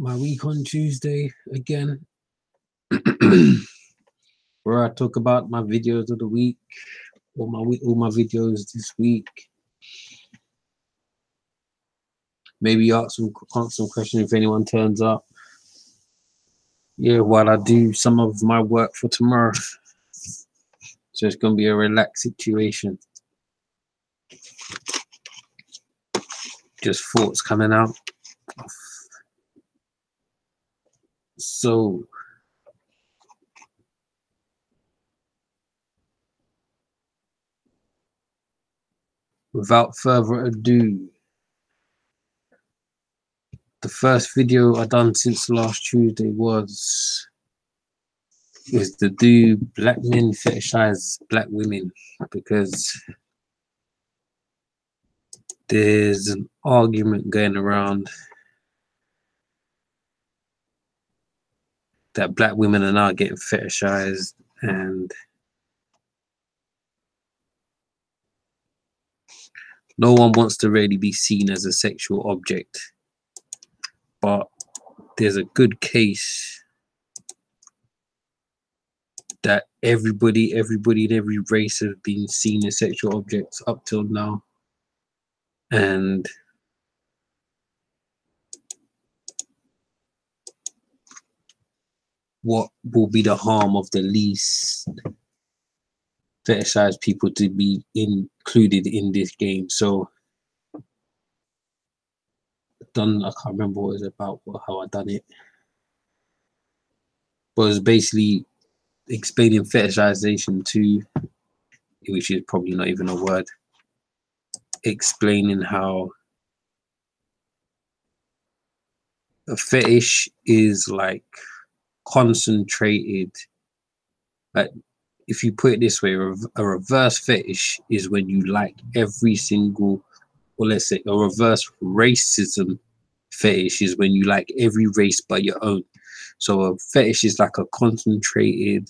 my week on Tuesday again, where I talk about my videos of the week, all my videos this week. Maybe ask some questions if anyone turns up. Yeah, while I do some of my work for tomorrow. So it's gonna be a relaxed situation. Just thoughts coming out. So without further ado, the first video I done since last Tuesday was to do black men fetishize black women, because there's an argument going around that black women are now getting fetishized, and no one wants to really be seen as a sexual object, but there's a good case that everybody in every race have been seen as sexual objects up till now. And what will be the harm of the least fetishized people to be included in this game? So I can't remember what it was about, how I done it, but it was basically explaining fetishization to, which is probably not even a word, explaining how a fetish is like concentrated. Like, if you put it this way, a reverse fetish is when you like every single, or let's say a reverse racism fetish is when you like every race but your own. So a fetish is like a concentrated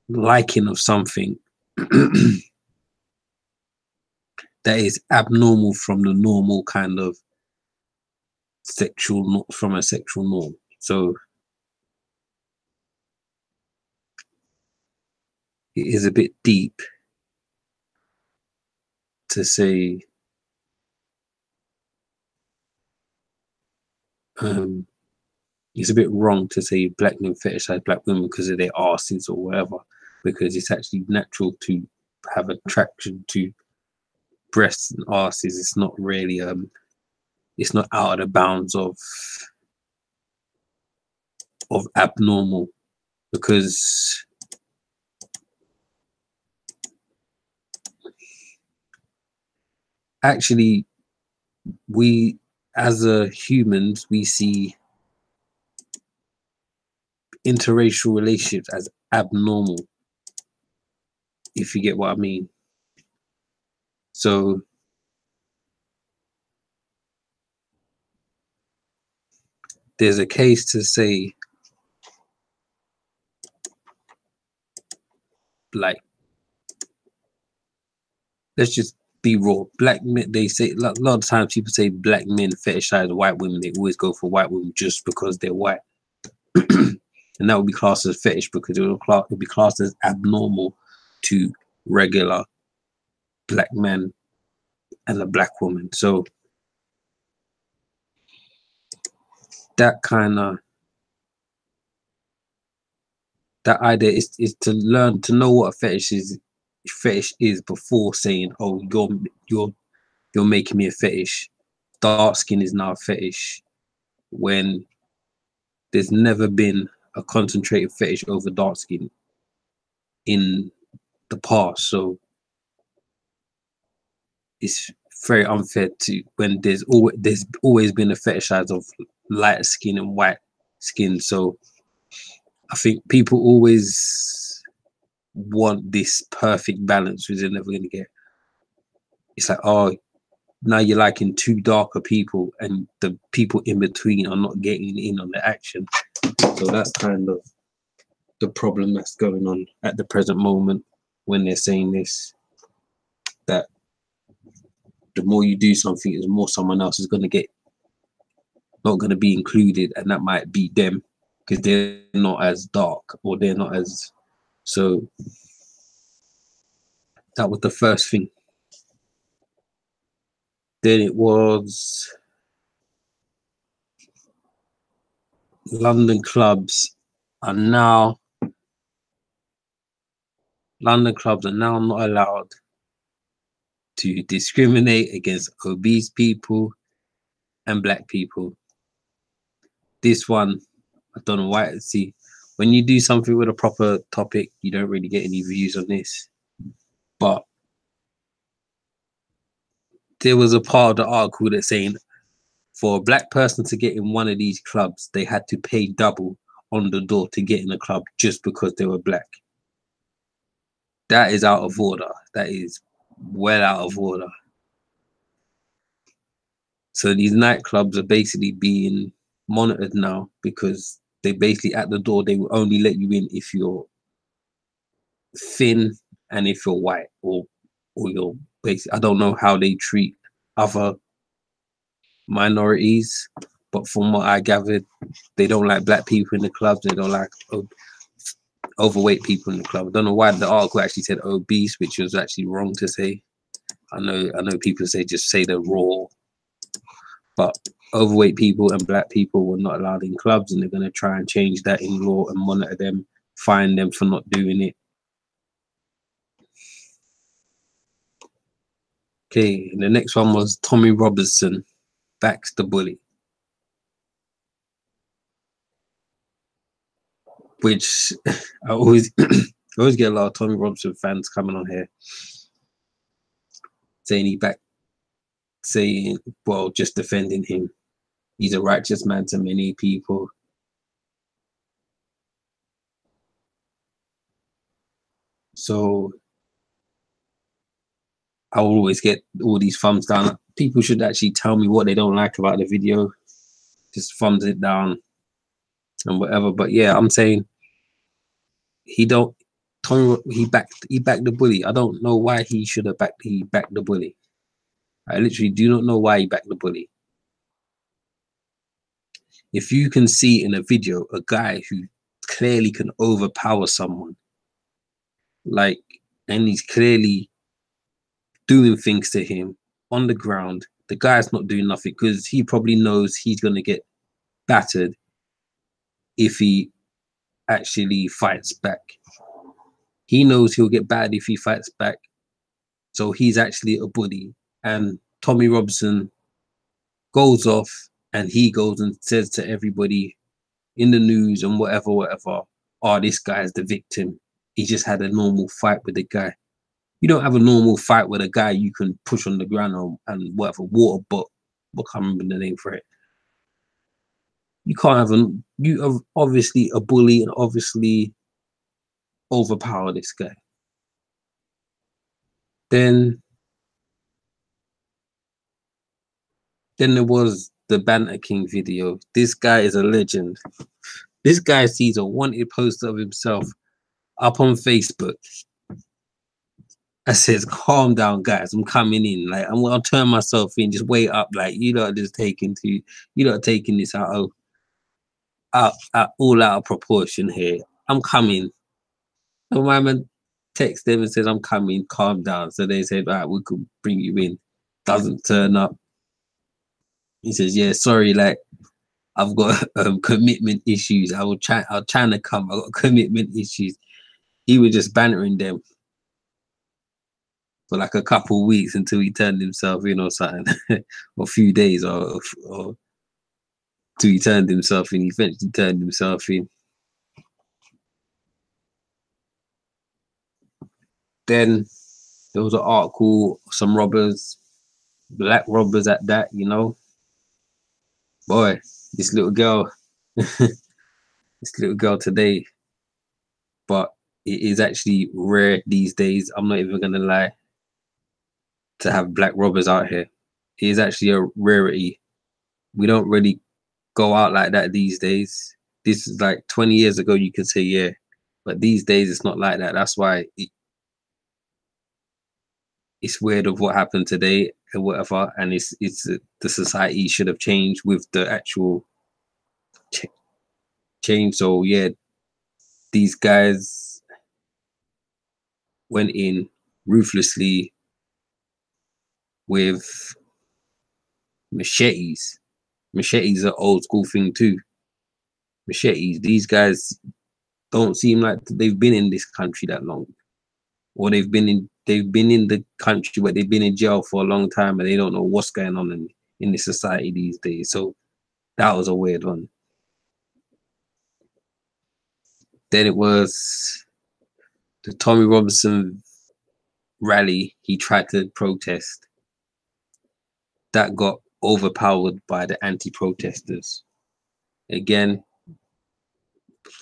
liking of something that is abnormal from the normal kind of sexual norm. So it is a bit deep to say it's a bit wrong to say black men fetishize black women because of their asses or whatever, because it's actually natural to have attraction to breasts and asses. It's not really it's not out of the bounds of abnormal, because actually we as humans, we see interracial relationships as abnormal, if you get what I mean. So there's a case to say, like, let's just be raw. Black men, they say, a lot of times people say black men fetishize white women. They always go for white women just because they're white. And that would be classed as fetish, because it would be classed as abnormal to regular black men and a black woman. So that idea is to learn to know what a fetish is before saying, oh, you're making me a fetish. Dark skin is now a fetish, when there's never been a concentrated fetish over dark skin in the past. So it's very unfair to, when there's always been a fetishize of light skin and white skin. So I think people always want this perfect balance, which they're never going to get. It's like, oh, now you're liking two darker people and the people in between are not getting in on the action. So that's kind of the problem that's going on at the present moment when they're saying this, that the more you do something, the more someone else is going to get, not going to be included, and that might be them because they're not as dark or they're not as so. That was the first thing. Then it was London clubs are now not allowed to discriminate against obese people and black people. This one, I don't know why. See, when you do something with a proper topic, you don't really get any views on this. But there was a part of the article that's saying for a black person to get in one of these clubs, they had to pay double on the door to get in the club just because they were black. That is out of order. That is well out of order. So these nightclubs are basically being monitored now because they basically at the door, they will only let you in if you're thin and if you're white or you're basically, I don't know how they treat other minorities, but from what I gathered, they don't like black people in the clubs. They don't like overweight people in the club. I don't know why the article actually said obese, which was actually wrong to say. I know people say just say the raw, but overweight people and black people were not allowed in clubs, and they're going to try and change that in law and monitor them, fine them for not doing it. Okay, and the next one was Tommy Robinson backs the bully, which I always get a lot of Tommy Robinson fans coming on here saying, well, just defending him. He's a righteous man to many people. So I always get all these thumbs down. People should actually tell me what they don't like about the video. Just thumbs it down and whatever. But yeah, I'm saying he backed the bully. I don't know why he should have backed the bully. I literally do not know why he backed the bully. If you can see in a video a guy who clearly can overpower someone, like, and he's clearly doing things to him on the ground, the guy's not doing nothing because he probably knows he's going to get battered if he actually fights back. He knows he'll get battered if he fights back. So he's actually a bully. And Tommy Robinson goes off and he goes and says to everybody in the news and whatever, oh, this guy's the victim. He just had a normal fight with the guy. You don't have a normal fight with a guy you can push on the ground and whatever, water, but I can't remember the name for it. You can't have you are obviously a bully and obviously overpower this guy. Then there was the Banter King video. This guy is a legend. This guy sees a wanted poster of himself up on Facebook. I says, calm down, guys. I'm coming in. Like, I'm gonna turn myself in. Just wait up. Like, you lot are just taking this all out of proportion here. I'm coming. And my man texts them and says, I'm coming, calm down. So they said, all right, we could bring you in. Doesn't turn up. He says, yeah, sorry, like, I've got commitment issues. I'm trying to come. I've got commitment issues. He was just bantering them for like a couple of weeks until he turned himself in or something, or a few days or till he turned himself in. He eventually turned himself in. Then there was an article, some robbers, black robbers at that, you know. Boy, this little girl, today, but it is actually rare these days. I'm not even gonna lie, to have black robbers out here. It is actually a rarity. We don't really go out like that these days. This is like 20 years ago, you could say, yeah, but these days it's not like that. That's why it's weird of what happened today. and whatever, and it's the society should have changed with the actual change. So yeah, these guys went in ruthlessly with machetes. Machetes are old school thing too. Machetes. These guys don't seem like they've been in this country that long, or they've been in the country, but they've been in jail for a long time, and they don't know what's going on in the society these days. So that was a weird one. Then it was the Tommy Robinson rally. He tried to protest. That got overpowered by the anti-protesters. Again,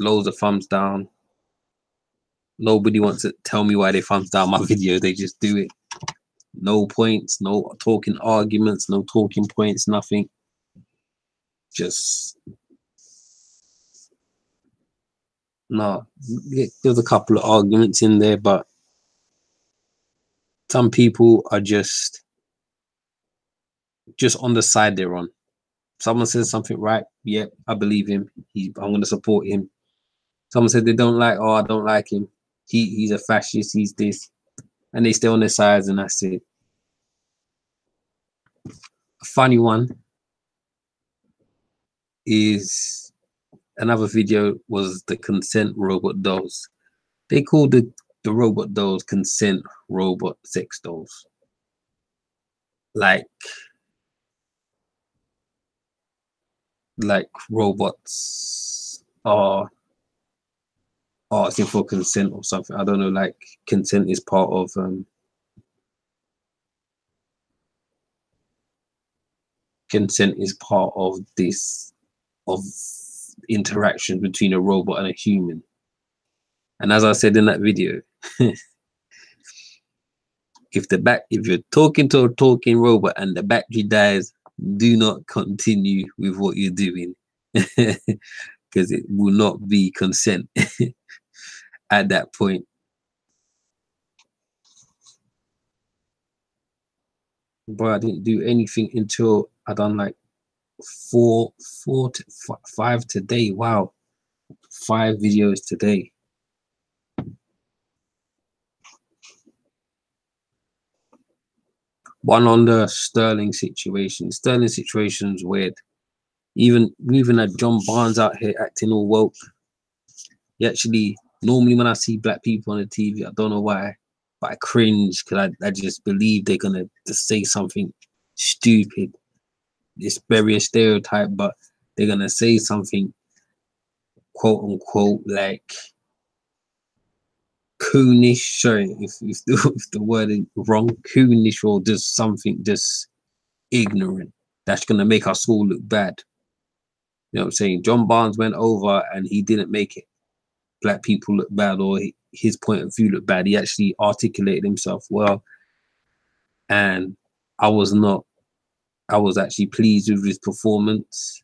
loads of thumbs down. Nobody wants to tell me why they thumbs down my video. They just do it. No points, no talking arguments, no talking points, nothing. Just no. There's a couple of arguments in there, but some people are just on the side they're on. Someone says something right, yeah, I believe him. I'm going to support him. Someone said they don't like, oh, I don't like him. He's a fascist. He's this, and they stay on their sides, and that's it. A funny one is another video was the consent robot dolls. They called the robot dolls consent robot sex dolls. Like robots are asking for consent or something. I don't know, like consent is part of this of interaction between a robot and a human. And as I said in that video, if you're talking to a talking robot and the battery dies, do not continue with what you're doing, because it will not be consent at that point. But I didn't do anything until I done like five today. Wow, 5 videos today. One on the Sterling situation. Sterling situation's weird. Even had John Barnes out here acting all woke. He actually, normally when I see black people on the TV, I don't know why, but I cringe because I just believe they're gonna just say something stupid. It's very a stereotype, but they're gonna say something quote unquote like coonish. Sorry if the word is wrong, coonish, or just something just ignorant that's gonna make us all look bad. You know what I'm saying? John Barnes went over and he didn't make it black people look bad, or his point of view look bad. He actually articulated himself well, and I was actually pleased with his performance.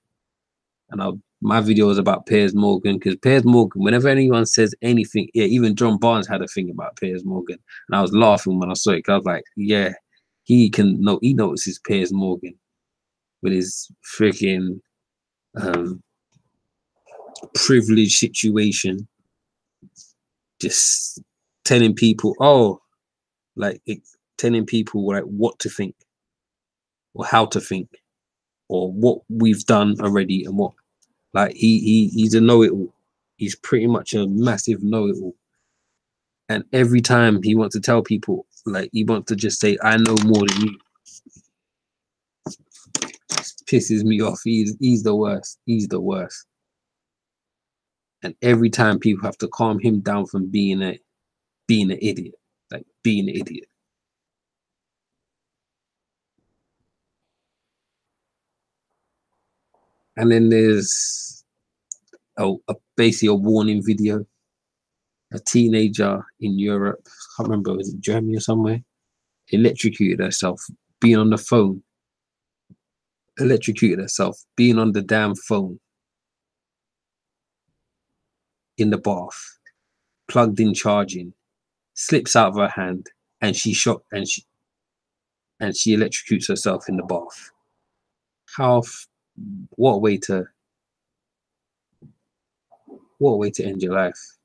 And my video was about Piers Morgan, because Piers Morgan, whenever anyone says anything, yeah, even John Barnes had a thing about Piers Morgan, and I was laughing when I saw it, because I was like, yeah, he notices Piers Morgan with his freaking privileged situation, just telling people, telling people like what to think or how to think or what we've done already, and what, like, he's a know-it-all. He's pretty much a massive know-it-all, and every time he wants to tell people, like, he wants to just say, I know more than you. Just pisses me off. He's the worst. He's the worst. And every time people have to calm him down from being an idiot, like being an idiot. And then there's basically a warning video. A teenager in Europe, I can't remember, was it Germany or somewhere, electrocuted herself being on the phone. Electrocuted herself being on the damn phone in the bath, plugged in charging, slips out of her hand, and she shot, and and she electrocutes herself in the bath. What a way to end your life.